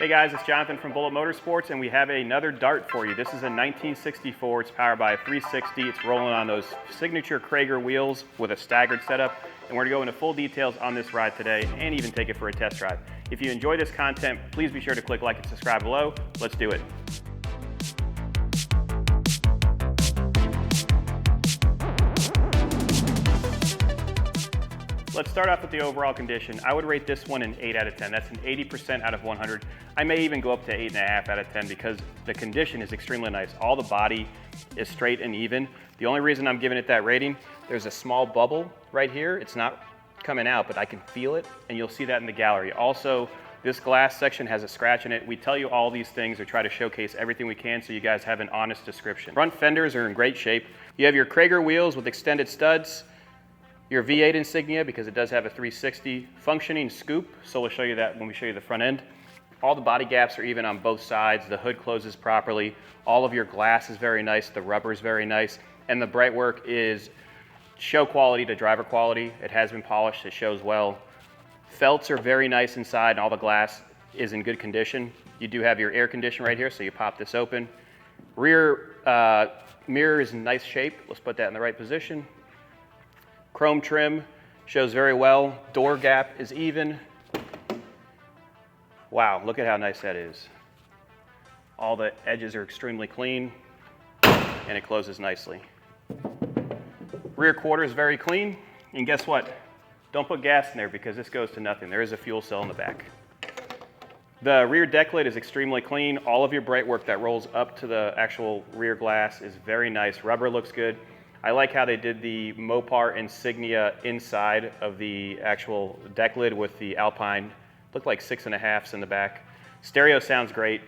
Hey guys, it's Jonathan from Bullet Motorsports, and we have another Dart for you. This is a 1964. It's powered by a 360. It's rolling on those signature Cragar wheels with a staggered setup, and we're going to go into full details on this ride today and even take it for a test drive. If you enjoy this content, please be sure to click like and subscribe below. Let's do it. Let's start off with the overall condition. I would rate this one an 8 out of 10. That's an 80% out of 100. I may even go up to 8.5 out of 10 because the condition is extremely nice. All the body is straight and even. The only reason I'm giving it that rating, there's a small bubble right here. It's not coming out, but I can feel it, and you'll see that in the gallery. Also, this glass section has a scratch in it. We tell you all these things or try to showcase everything we can so you guys have an honest description. Front fenders are in great shape. You have your Cragar wheels with extended studs, your V8 insignia because it does have a 360 functioning scoop, so we'll show you that when we show you the front end. All the body gaps are even on both sides. The hood closes properly. All of your glass is very nice. The rubber is very nice. And the bright work is show quality to driver quality. It has been polished. It shows well. Felts are very nice inside, and all the glass is in good condition. You do have your air conditioner right here, so you pop this open. Rear mirror is in nice shape. Let's put that in the right position. Chrome trim shows very well. Door gap is even. Wow, look at how nice that is. All the edges are extremely clean, and it closes nicely. Rear quarter is very clean, and guess what? Don't put gas in there because this goes to nothing. There is a fuel cell in the back. The rear deck lid is extremely clean. All of your bright work that rolls up to the actual rear glass is very nice. Rubber looks good. I like how they did the Mopar insignia inside of the actual deck lid with the Alpine. Looked like 6.5s in the back. Stereo sounds great.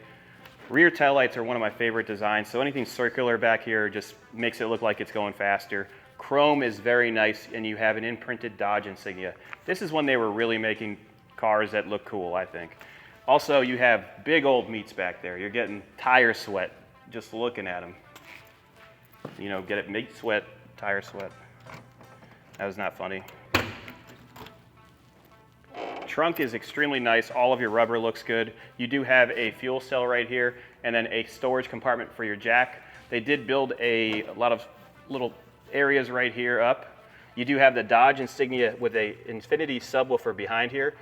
Rear taillights are one of my favorite designs, so anything circular back here just makes it look like it's going faster. Chrome is very nice, and you have an imprinted Dodge insignia. This is when they were really making cars that look cool, I think. Also, you have big old meats back there. You're getting tire sweat just looking at them. You know, get it, meat sweat, tire sweat. That was not funny. Trunk is extremely nice. All of your rubber looks good. You do have a fuel cell right here and then a storage compartment for your jack. They did build a lot of little areas right here up. You do have the Dodge insignia with a Infinity subwoofer behind here.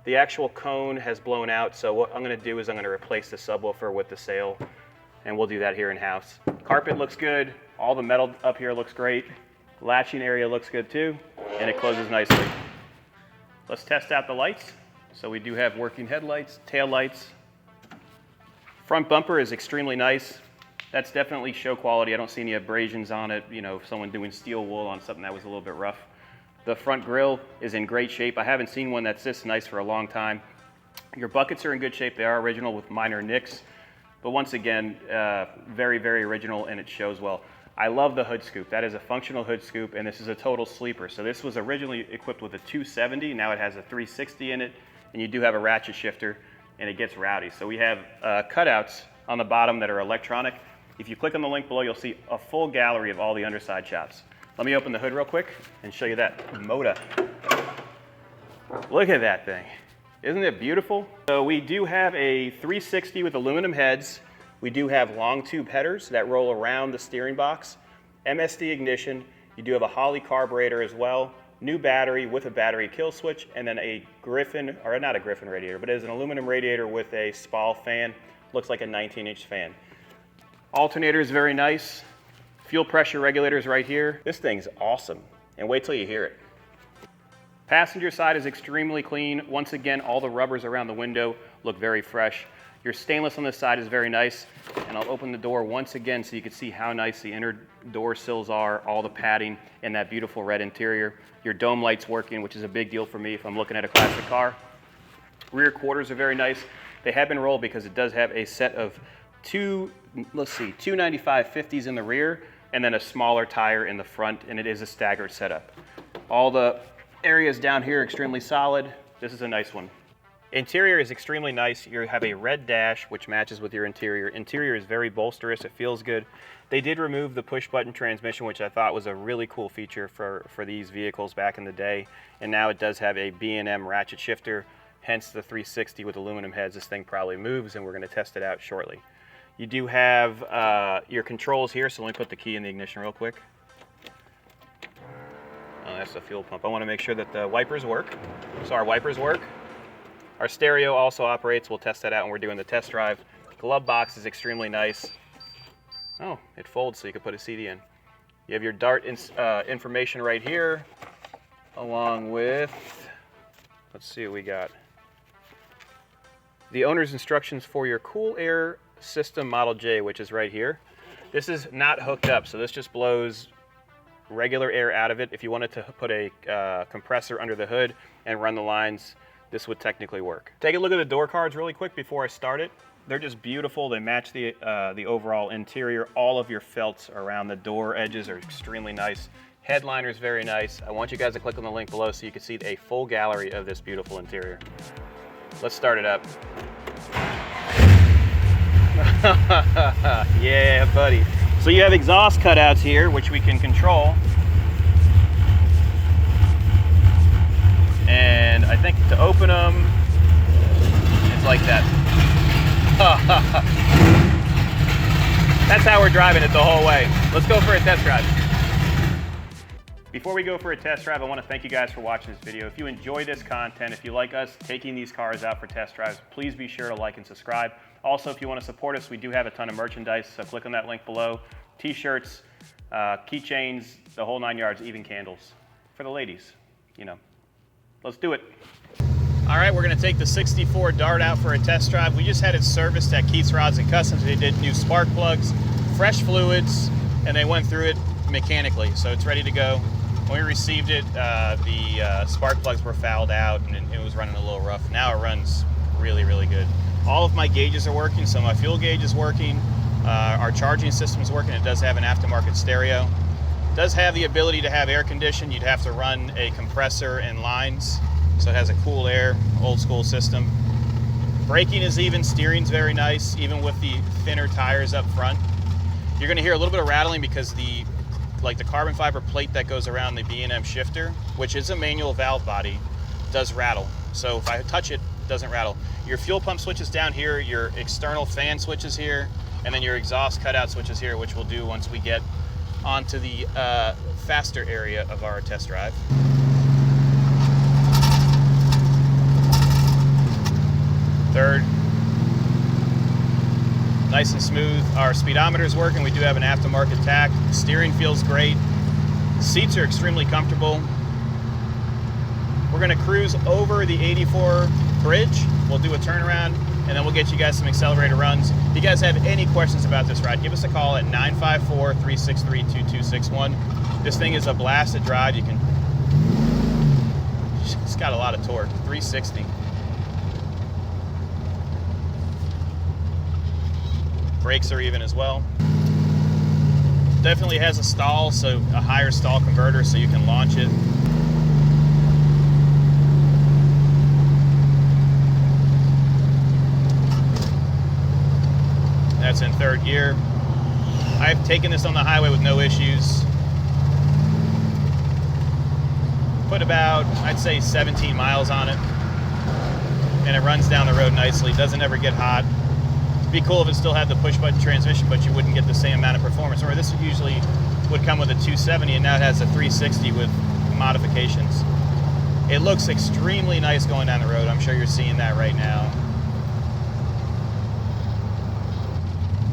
The actual cone has blown out, so what I'm going to do is I'm going to replace the subwoofer with the sail, and we'll do that here in-house. Carpet looks good. All the metal up here looks great. Latching area looks good too, and it closes nicely. Let's test out the lights. So we do have working headlights, tail lights. Front bumper is extremely nice. That's definitely show quality. I don't see any abrasions on it, you know, someone doing steel wool on something that was a little bit rough. The front grille is in great shape. I haven't seen one that's this nice for a long time. Your buckets are in good shape. They are original with minor nicks. But once again, very, very original, and it shows well. I love the hood scoop. That is a functional hood scoop, and this is a total sleeper. So this was originally equipped with a 270. Now it has a 360 in it, and you do have a ratchet shifter, and it gets rowdy. So we have cutouts on the bottom that are electronic. If you click on the link below, you'll see a full gallery of all the underside shops. Let me open the hood real quick and show you that motor. Look at that thing. Isn't it beautiful? So we do have a 360 with aluminum heads. We do have long tube headers that roll around the steering box. MSD ignition. You do have a Holley carburetor as well. New battery with a battery kill switch, and then a Griffin, or not a Griffin radiator, but it is an aluminum radiator with a Spal fan. Looks like a 19-inch fan. Alternator is very nice. Fuel pressure regulators right here. This thing's awesome, and wait till you hear it. Passenger side is extremely clean. Once again, all the rubbers around the window look very fresh. Your stainless on this side is very nice, and I'll open the door once again so you can see how nice the inner door sills are, all the padding, and that beautiful red interior. Your dome light's working, which is a big deal for me if I'm looking at a classic car. Rear quarters are very nice. They have been rolled because it does have a set of two 295/50s in the rear, and then a smaller tire in the front, and it is a staggered setup. All the areas down here extremely solid. This is a nice one. Interior is extremely nice. You have a red dash, which matches with your interior. Interior is very bolsterous. It feels good. They did remove the push-button transmission, which I thought was a really cool feature for these vehicles back in the day. And now it does have a B&M ratchet shifter. hence the 360 with aluminum heads. This thing probably moves, and we're going to test it out shortly. You do have your controls here, so let me put the key in the ignition real quick. Oh, that's the fuel pump. I want to make sure that the wipers work. So our wipers work. Our stereo also operates. We'll test that out when we're doing the test drive. Glove box is extremely nice. Oh, it folds so you can put a CD in. You have your DART information right here, along with, let's see what we got. The owner's instructions for your Cool Air System Model J, which is right here. This is not hooked up, so this just blows regular air out of it. If you wanted to put a compressor under the hood and run the lines, this would technically work. Take a look at the door cards really quick before I start it. They're just beautiful. They match the overall interior. All of your felts around the door edges are extremely nice. Headliner is very nice. I want you guys to click on the link below so you can see a full gallery of this beautiful interior. Let's start it up. Yeah, buddy. So you have exhaust cutouts here, which we can control. And I think to open them, it's like that. That's how we're driving it the whole way. Let's go for a test drive. Before we go for a test drive, I want to thank you guys for watching this video. If you enjoy this content, if you like us taking these cars out for test drives, please be sure to like and subscribe. Also, if you want to support us, we do have a ton of merchandise, so click on that link below. T-shirts, keychains, the whole 9 yards, even candles. For the ladies, you know. Let's do it. All right, we're gonna take the 64 DART out for a test drive. We just had it serviced at Keith's Rods and Customs. They did new spark plugs, fresh fluids, and they went through it mechanically, so it's ready to go. When we received it, the spark plugs were fouled out and it was running a little rough. Now it runs really, really good. All of my gauges are working, so my fuel gauge is working. Our charging system is working. It does have an aftermarket stereo. It does have the ability to have air condition. You'd have to run a compressor and lines. So it has a cool air, old school system. Braking is even, steering's very nice, even with the thinner tires up front. You're gonna hear a little bit of rattling because the carbon fiber plate that goes around the B&M shifter, which is a manual valve body, does rattle. So if I touch it, it doesn't rattle. Your fuel pump switch is down here, your external fan switch is here, and then your exhaust cutout switch is here, which we'll do once we get onto the faster area of our test drive. Third, nice and smooth. Our speedometer is working. We do have an aftermarket tach. The steering feels great. Seats are extremely comfortable. We're gonna cruise over the 84 bridge. We'll do a turnaround, and then we'll get you guys some accelerator runs. If you guys have any questions about this ride, give us a call at 954-363-2261. This thing is a blast to drive. It's got a lot of torque, 360. Brakes are even as well. Definitely has a stall, so a higher stall converter so you can launch it. That's in third gear. I've taken this on the highway with no issues. Put about, I'd say 17 miles on it. And it runs down the road nicely, doesn't ever get hot. Be cool if it still had the push button transmission, but you wouldn't get the same amount of performance. Or this usually would come with a 270 and now it has a 360 with modifications. It looks extremely nice going down the road. I'm sure you're seeing that right now.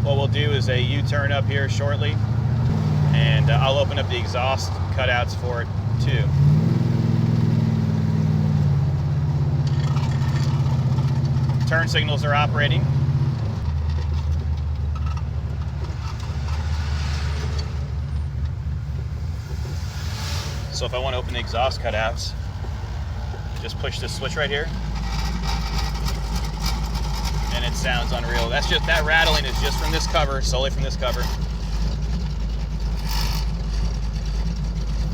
What we'll do is a U-turn up here shortly, and I'll open up the exhaust cutouts for it too. Turn signals are operating. So if I want to open the exhaust cutouts, just push this switch right here, and it sounds unreal. That rattling is just from this cover, solely from this cover.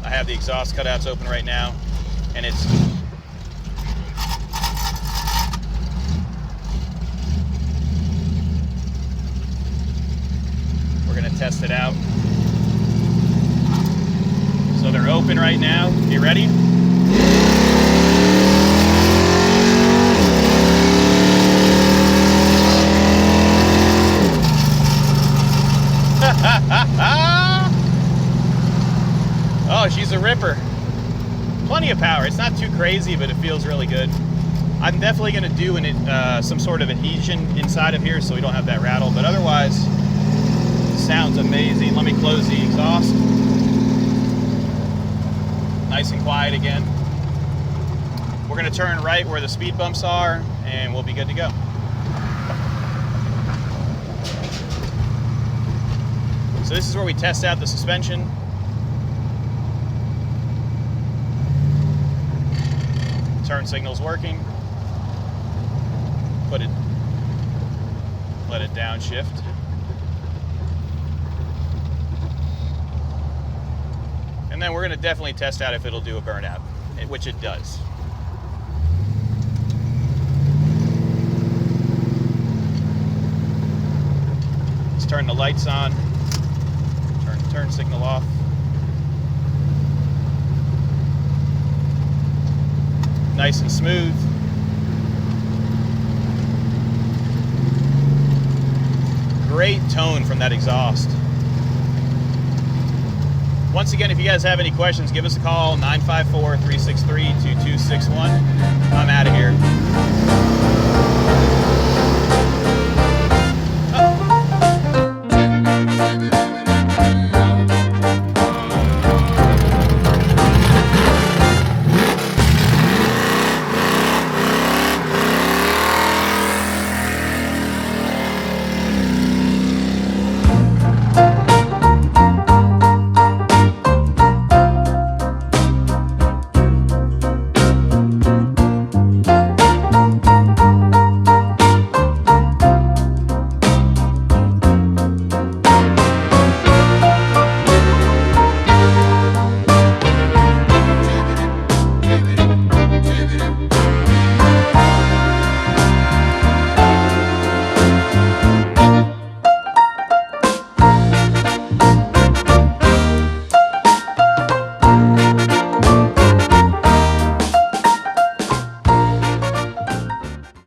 I have the exhaust cutouts open right now, and it's we're gonna test it out. So they're open right now. You ready? for plenty of power. It's not too crazy, but it feels really good. I'm definitely going to do some sort of adhesion inside of here so we don't have that rattle, but otherwise, it sounds amazing. Let me close the exhaust. Nice and quiet again. We're going to turn right where the speed bumps are, and we'll be good to go. So this is where we test out the suspension. Turn signal's working. Let it downshift. And then we're going to definitely test out if it'll do a burnout, which it does. Let's turn the lights on. Turn signal off. Nice and smooth. Great tone from that exhaust. Once again, if you guys have any questions, give us a call, 954-363-2261. I'm out of here.